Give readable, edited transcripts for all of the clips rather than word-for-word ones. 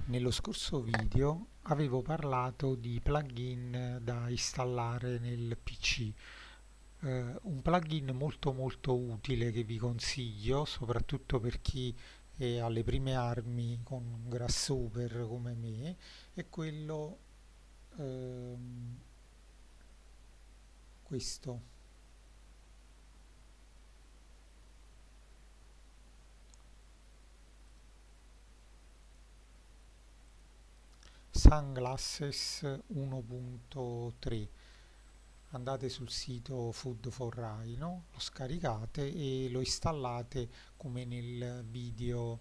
Nello scorso video avevo parlato di plugin da installare nel PC. Un plugin molto utile che vi consiglio, soprattutto per chi è alle prime armi con Grasshopper come me, è quello questo, Sunglasses 1.3. Andate sul sito Food for Rhino, lo scaricate e lo installate come nel video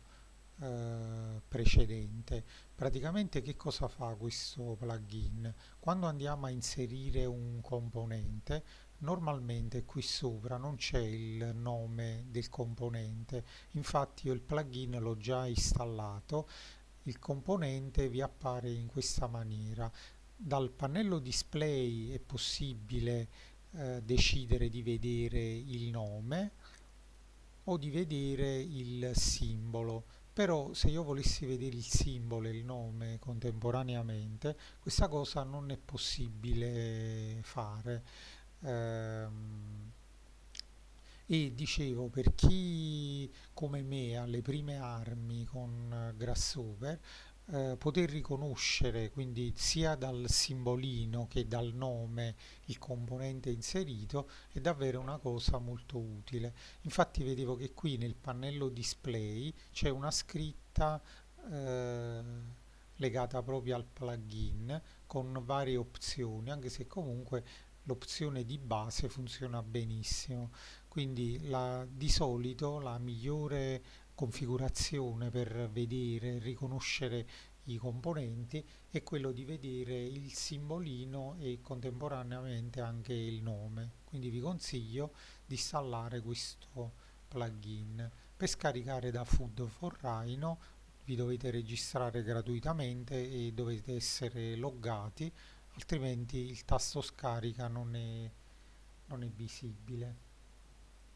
precedente. Praticamente che cosa fa questo plugin? Quando andiamo a inserire un componente, normalmente qui sopra non c'è il nome del componente, infatti io il plugin l'ho già installato, il componente vi appare in questa maniera. Dal pannello display è possibile decidere di vedere il nome o di vedere il simbolo. Però se io volessi vedere il simbolo e il nome contemporaneamente, questa cosa non è possibile fare. Ehm, e dicevo, per chi come me ha le prime armi con Grasshopper, poter riconoscere quindi sia dal simbolino che dal nome il componente inserito è davvero una cosa molto utile. Infatti vedevo che qui nel pannello display c'è una scritta eh, legata proprio al plugin con varie opzioni, anche se comunque l'opzione di base funziona benissimo. Quindi di solito la migliore configurazione per vedere e riconoscere i componenti è quello di vedere il simbolino e contemporaneamente anche il nome. Quindi vi consiglio di installare questo plugin. Per scaricare da Food for Rhino vi dovete registrare gratuitamente e dovete essere loggati, altrimenti il tasto scarica non è visibile.